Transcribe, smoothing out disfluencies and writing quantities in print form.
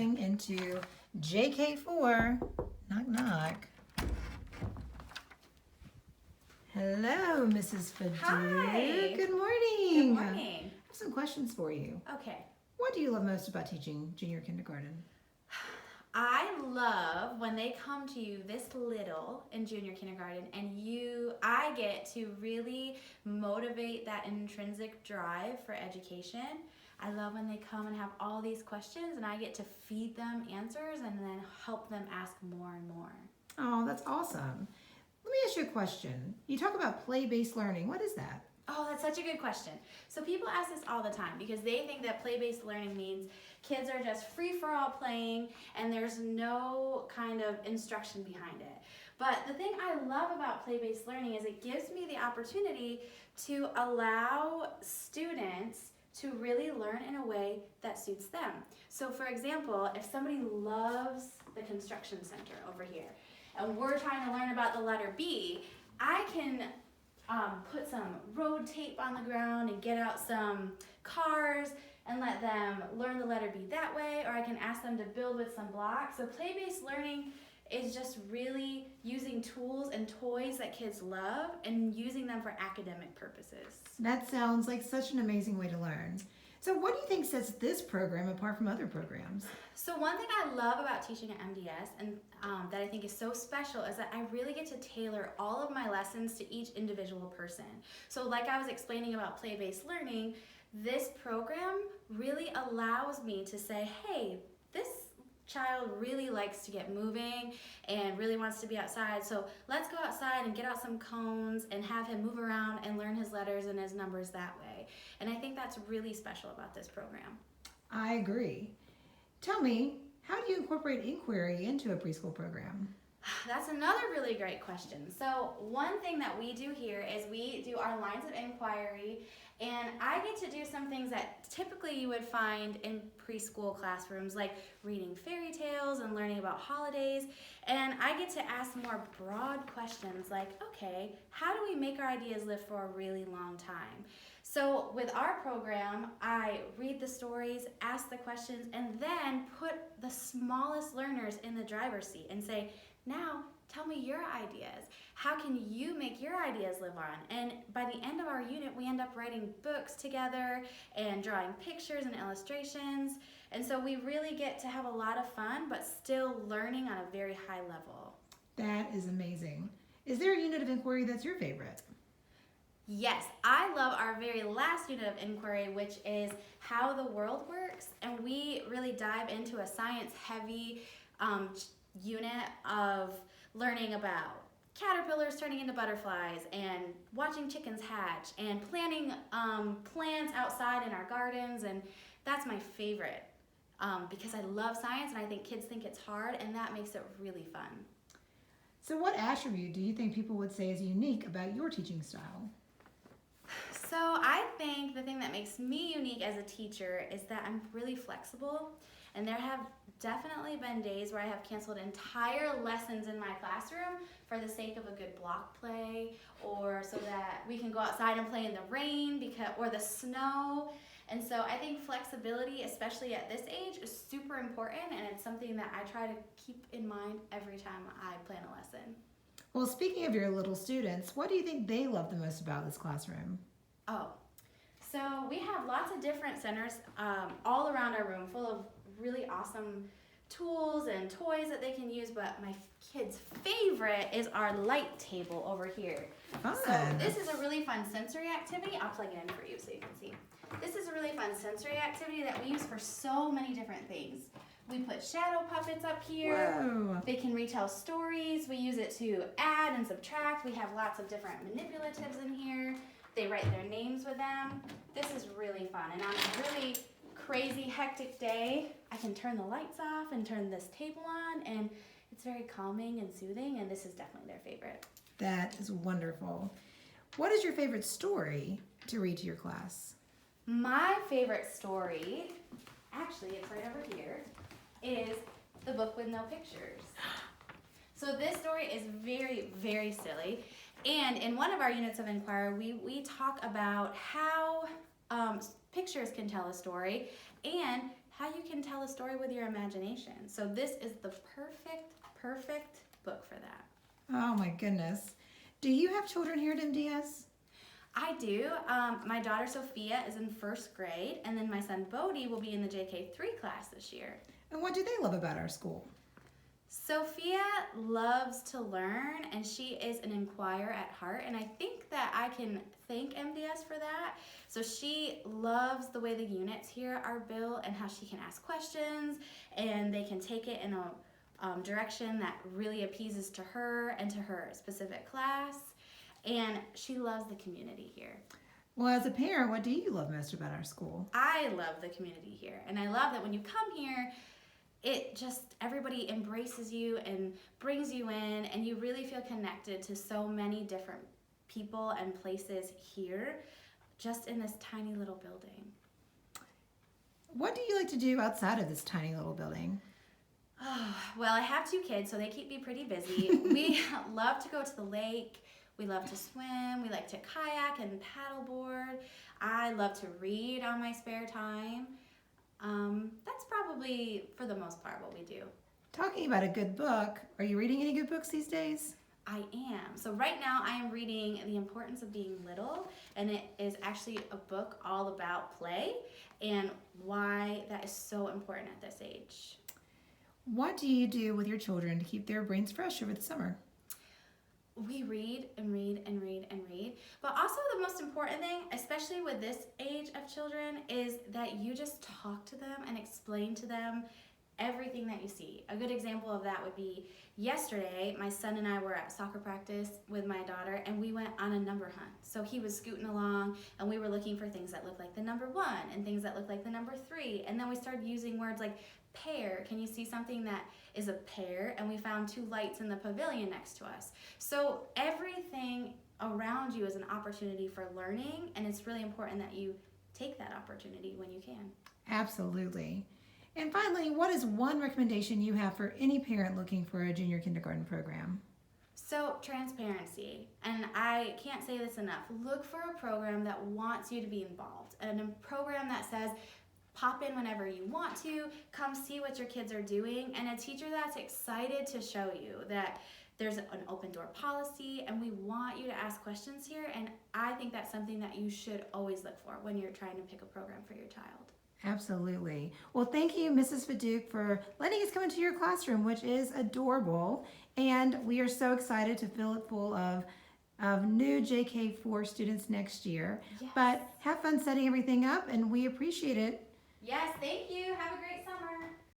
coming into JK4. Knock, knock. Hello, Mrs. Feduke. Hi. Good morning. Good morning. I have some questions for you. Okay. What do you love most about teaching junior kindergarten? I love when they come to you this little in junior kindergarten and I get to really motivate that intrinsic drive for education. I love when they come and have all these questions and I get to feed them answers and then help them ask more and more. Oh, that's awesome. Let me ask you a question. You talk about play-based learning. What is that? Oh, that's such a good question. So people ask this all the time because they think that play-based learning means kids are just free-for-all playing and there's no kind of instruction behind it. But the thing I love about play-based learning is it gives me the opportunity to allow students to really learn in a way that suits them. So for example, if somebody loves the construction center over here and we're trying to learn about the letter B, I can put some road tape on the ground and get out some cars and let them learn the letter B that way, or I can ask them to build with some blocks. So play-based learning is just really using tools and toys that kids love and using them for academic purposes. That sounds like such an amazing way to learn. So what do you think sets this program apart from other programs? So one thing I love about teaching at MDS and that I think is so special is that I really get to tailor all of my lessons to each individual person. So like I was explaining about play-based learning, this program really allows me to say, hey, this child really likes to get moving and really wants to be outside, so let's go outside and get out some cones and have him move around and learn his letters and his numbers that way. And I think that's really special about this program. I agree. Tell me, how do you incorporate inquiry into a preschool program? That's another really great question. So one thing that we do here is we do our lines of inquiry, and I get to do some things that typically you would find in preschool classrooms, like reading fairy tales and learning about holidays. And I get to ask more broad questions like, okay, how do we make our ideas live for a really long time? So with our program, I read the stories, ask the questions, and then put the smallest learners in the driver's seat and say, now, tell me your ideas. How can you make your ideas live on? And by the end of our unit, we end up writing books together and drawing pictures and illustrations. And so we really get to have a lot of fun, but still learning on a very high level. That is amazing. Is there a unit of inquiry that's your favorite? Yes, I love our very last unit of inquiry, which is how the world works. And we really dive into a science-heavy unit of learning about caterpillars turning into butterflies and watching chickens hatch and planting plants outside in our gardens, and that's my favorite because I love science and I think kids think it's hard, and that makes it really fun. So what attribute do you think people would say is unique about your teaching style? So I think the thing that makes me unique as a teacher is that I'm really flexible, and there have definitely been days where I have canceled entire lessons in my classroom for the sake of a good block play, or so that we can go outside and play in the rain or the snow. And so I think flexibility, especially at this age, is super important, and it's something that I try to keep in mind every time I plan a lesson. Well, speaking of your little students, what do you think they love the most about this classroom? Oh, so we have lots of different centers all around our room full of really awesome tools and toys that they can use, but my kids' favorite is our light table over here. Fun. So this is a really fun sensory activity. I'll plug it in for you so you can see. This is a really fun sensory activity that we use for so many different things. We put shadow puppets up here. Whoa. They can retell stories. We use it to add and subtract. We have lots of different manipulatives in here. They write their names with them. This is really fun. And on a really crazy, hectic day, I can turn the lights off and turn this table on, and it's very calming and soothing, and this is definitely their favorite. That is wonderful. What is your favorite story to read to your class? My favorite story, actually it's right over here, is The Book with No Pictures. So this story is very, very silly. And in one of our units of inquiry, we talk about how pictures can tell a story and how you can tell a story with your imagination. So this is the perfect book for that. Oh my goodness. Do you have children here at MDS? I do. My daughter Sophia is in 1st grade, and then my son Bodie will be in the JK4 class this year. And what do they love about our school? Sophia loves to learn, and she is an inquirer at heart, and I think that I can thank MDS for that. So she loves the way the units here are built and how she can ask questions, and they can take it in a direction that really appeases to her and to her specific class, and she loves the community here. Well, as a parent, what do you love most about our school? I love the community here, and I love that when you come here, it just, everybody embraces you and brings you in, and you really feel connected to so many different people and places here, just in this tiny little building. What do you like to do outside of this tiny little building? Oh, well, I have 2 kids, so they keep me pretty busy. We love to go to the lake. We love to swim. We like to kayak and paddleboard. I love to read on my spare time. That's probably, for the most part, what we do. Talking about a good book, are you reading any good books these days? I am. So right now I am reading The Importance of Being Little, and it is actually a book all about play and why that is so important at this age. What do you do with your children to keep their brains fresh over the summer? We read and read and read and read. But also the most important thing, especially with this age of children, is that you just talk to them and explain to them everything that you see. A good example of that would be yesterday, my son and I were at soccer practice with my daughter, and we went on a number hunt. So he was scooting along, and we were looking for things that looked like the number 1 and things that looked like the number 3. And then we started using words like pear. Can you see something that is a pear? And we found 2 lights in the pavilion next to us. So everything around you is an opportunity for learning, and it's really important that you take that opportunity when you can. Absolutely. And finally, what is one recommendation you have for any parent looking for a junior kindergarten program? So, transparency. And I can't say this enough. Look for a program that wants you to be involved, and a program that says, pop in whenever you want to, come see what your kids are doing, and a teacher that's excited to show you that there's an open door policy, and we want you to ask questions here, and I think that's something that you should always look for when you're trying to pick a program for your child. Absolutely. Well, thank you, Mrs. Feduke, for letting us come into your classroom, which is adorable. And we are so excited to fill it full of new JK4 students next year. Yes. But have fun setting everything up, and we appreciate it. Yes, thank you. Have a great